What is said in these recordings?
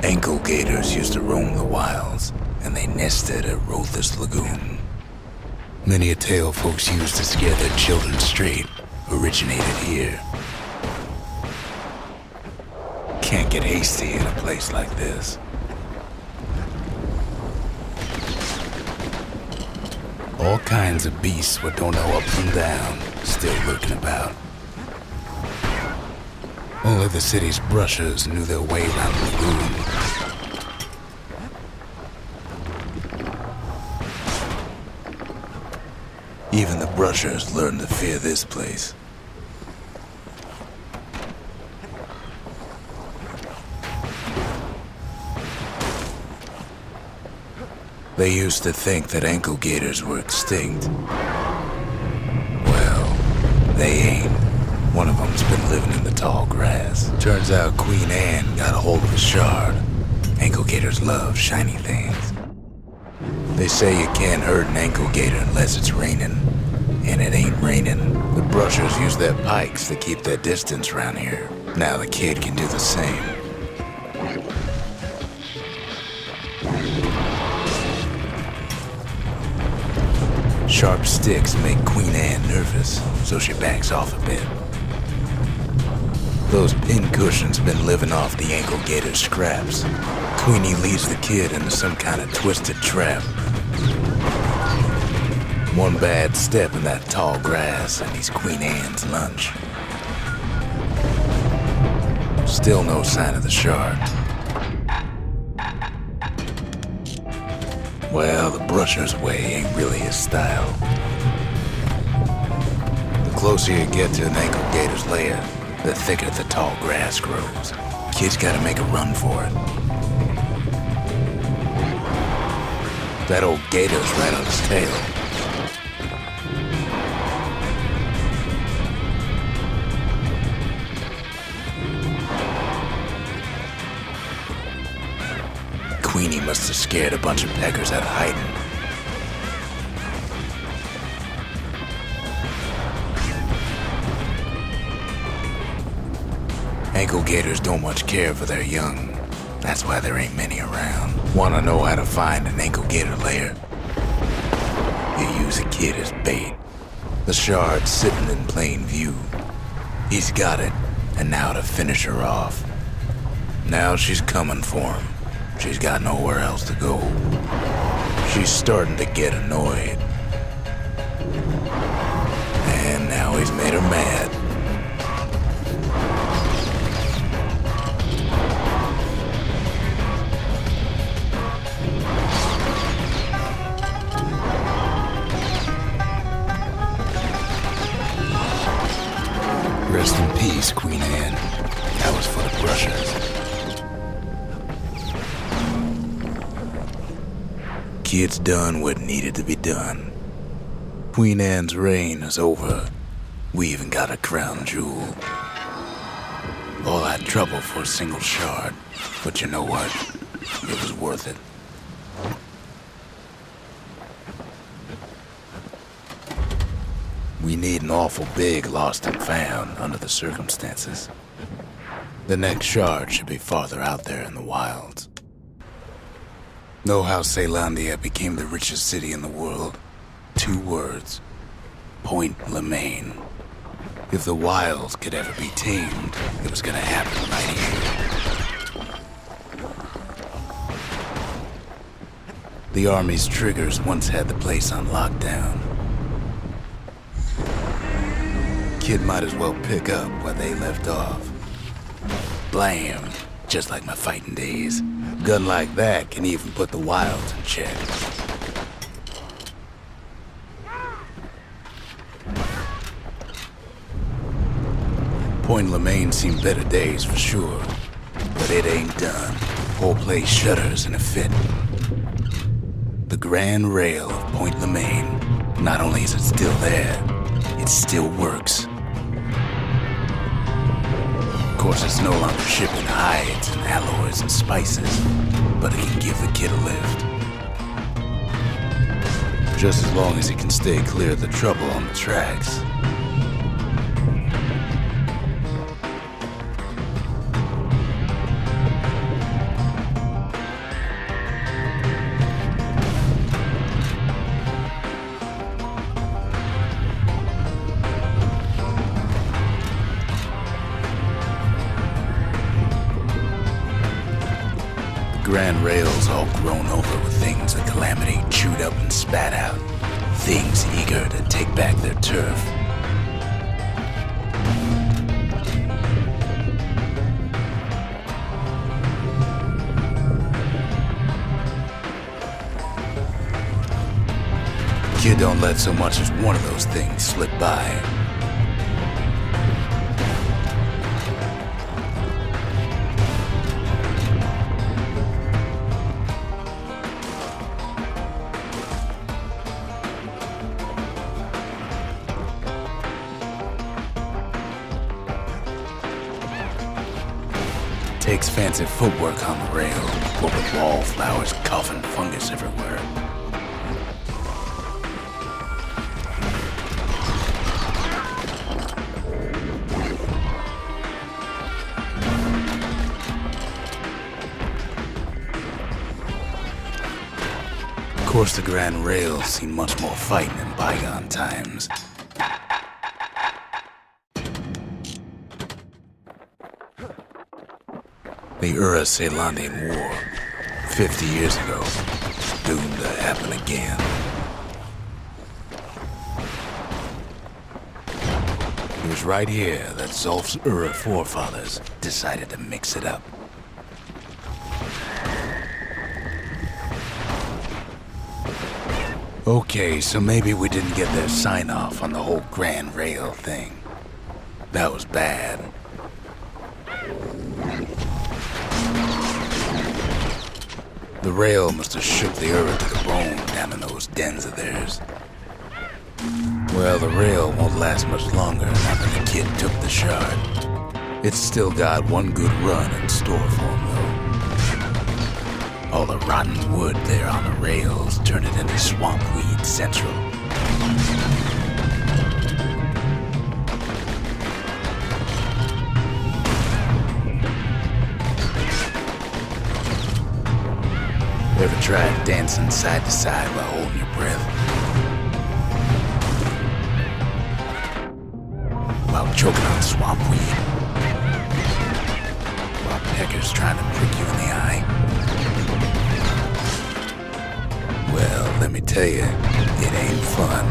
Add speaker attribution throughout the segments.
Speaker 1: Ankle gators used to roam the wilds, and they nested at Rothes Lagoon. Many a tale folks used to scare their children straight originated here. Can't get hasty in a place like this. All kinds of beasts what don't know up from down, still lurking about. Only the city's brushers knew their way around the lagoon. Even the brushers learned to fear this place. They used to think that ankle gators were extinct. Well, they ain't. One of them's been living in the tall grass. Turns out Queen Anne got a hold of a shard. Ankle gators love shiny things. They say you can't hurt an ankle gator unless it's raining. And it ain't raining. The brushers use their pikes to keep their distance around here. Now the kid can do the same. Sharp sticks make Queen Anne nervous, so she backs off a bit. Those pin cushions been living off the ankle gator's scraps. Queenie leads the kid into some kind of twisted trap. One bad step in that tall grass and he's Queen Anne's lunch. Still no sign of the shard. Well, the brusher's way ain't really his style. The closer you get to an ankle gator's lair, the thicker the tall grass grows. Kid's gotta make a run for it. That old gator's right on his tail. Queenie must have scared a bunch of peckers out of hiding. Ankle gators don't much care for their young. That's why there ain't many around. Wanna know how to find an ankle gator lair? You use a kid as bait. The shard's sitting in plain view. He's got it, and now to finish her off. Now she's coming for him. She's got nowhere else to go. She's starting to get annoyed. And now he's made her mad. Rest in peace, Queen Anne. That was for the brushers. Kid's done what needed to be done. Queen Anne's reign is over. We even got a crown jewel. All that trouble for a single shard. But you know what? It was worth it. We need an awful big lost and found under the circumstances. The next shard should be farther out there in the wilds. Know how Caelandia became the richest city in the world? 2 words. Point Lemaine. If the wilds could ever be tamed, it was gonna happen right here. The army's triggers once had the place on lockdown. Kid might as well pick up where they left off. Blam! Just like my fighting days. Gun like that can even put the wilds in check. Point Lemaine seen better days for sure, but it ain't done. Whole place shudders in a fit. The grand rail of Point Lemaine, not only is it still there, it still works. Of course, it's no longer shipping hides and alloys and spices, but it can give the kid a lift. Just as long as he can stay clear of the trouble on the tracks. grand rail's all grown over with things the Calamity chewed up and spat out. Things eager to take back their turf. Kid don't let so much as one of those things slip by. Takes fancy footwork on the rail, what with wallflowers coughing fungus everywhere. Of course, the grand rail's seen much more fighting in bygone times. The Ura-Ceylondian War, 50 years ago, doomed to happen again. It was right here that Zulf's Ura forefathers decided to mix it up. Okay, so maybe we didn't get their sign-off on the whole Grand Rail thing. That was bad. The rail must have shook the Ura to the bone down in those dens of theirs. Well, the rail won't last much longer now that the kid took the shard. It's still got one good run in store for him, though. All the rotten wood there on the rails turned it into swamp weed central. Ever tried dancing side to side while holding your breath? While choking on swamp weed? While peckers trying to prick you in the eye? Well, let me tell you, it ain't fun.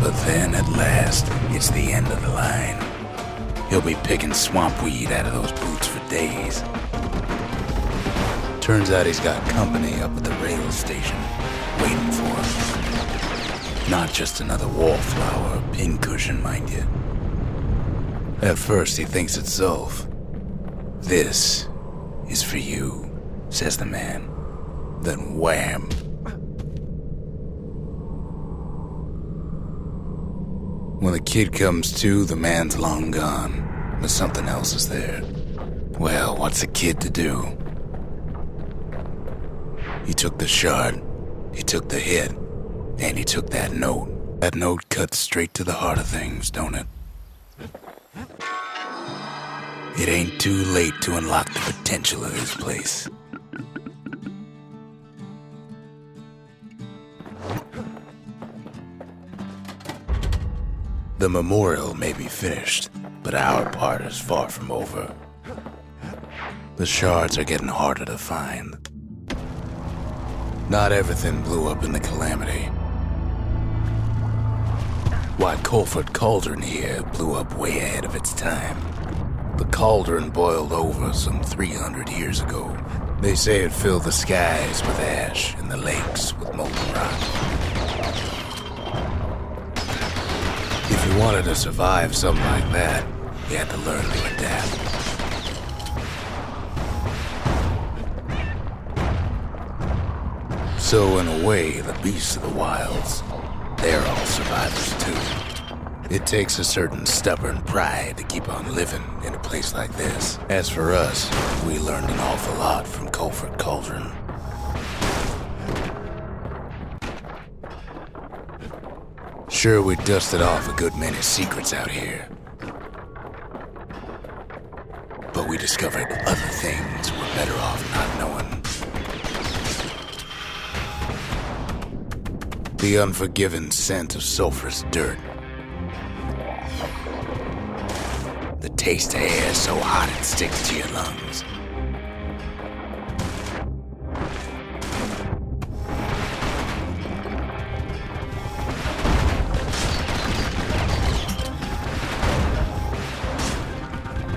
Speaker 1: But then, at last, it's the end of the line. He'll be picking swamp weed out of those boots for days. Turns out he's got company up at the rail station, waiting for him. Not just another wallflower or pincushion, mind you. At first, he thinks it's Zulf. "This is for you," says the man. Then wham! When the kid comes to, the man's long gone, but something else is there. Well, what's a kid to do? He took the shard, he took the hit, and he took that note. That note cuts straight to the heart of things, don't it? It ain't too late to unlock the potential of this place. The memorial may be finished, but our part is far from over. The shards are getting harder to find. Not everything blew up in the Calamity. Why, Colford Cauldron here blew up way ahead of its time. The cauldron boiled over some 300 years ago. They say it filled the skies with ash and the lakes with molten rock. If you wanted to survive something like that, you had to learn to adapt. So in a way, the beasts of the wilds, they're all survivors too. It takes a certain stubborn pride to keep on living in a place like this. As for us, we learned an awful lot from Colford Cauldron. Sure, we dusted off a good many secrets out here. But we discovered other things we're better off not knowing. The unforgiving scent of sulfurous dirt. The taste of air so hot it sticks to your lungs.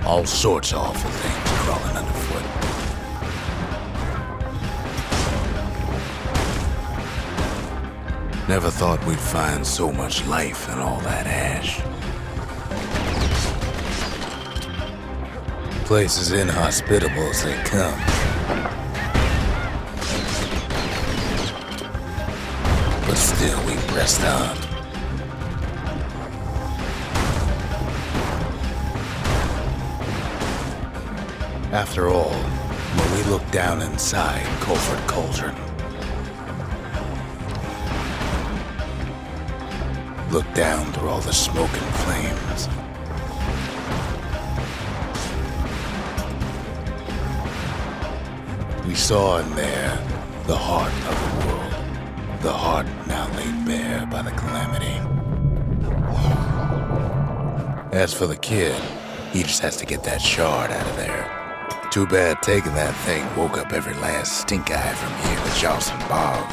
Speaker 1: All sorts of awful things crawling underfoot. Never thought we'd find so much life in all that ash. Place as inhospitable as they come. But still we pressed on. After all, when we looked down inside Culford Cauldron, looked down through all the smoke and flames, we saw in there the heart of the world, the heart now laid bare by the calamity. As for the kid, he just has to get that shard out of there. Too bad taking that thing woke up every last stink eye from here to Jocelyn Bog.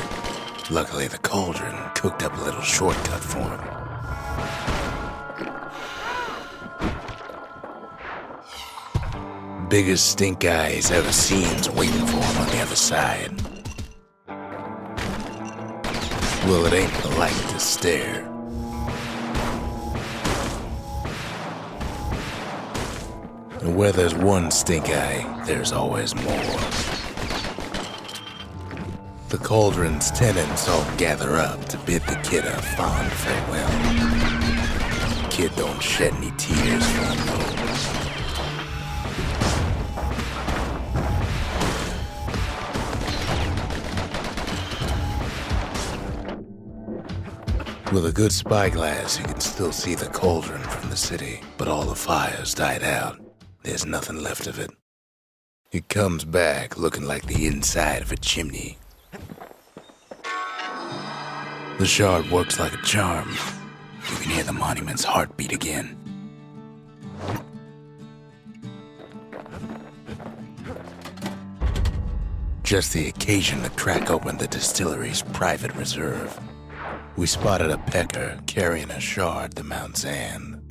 Speaker 1: Luckily, the cauldron cooked up a little shortcut for him. Biggest stink eye he's ever seen's waiting for him on the other side. Well, it ain't polite to stare. And where there's one stink eye, there's always more. The cauldron's tenants all gather up to bid the kid a fond farewell. The kid don't shed any tears for him, though. With a good spyglass, you can still see the cauldron from the city, but all the fires died out. There's nothing left of it. It comes back looking like the inside of a chimney. The shard works like a charm. You can hear the monument's heartbeat again. Just the occasion to crack open the distillery's private reserve. We spotted a pecker carrying a shard to Mount Zand.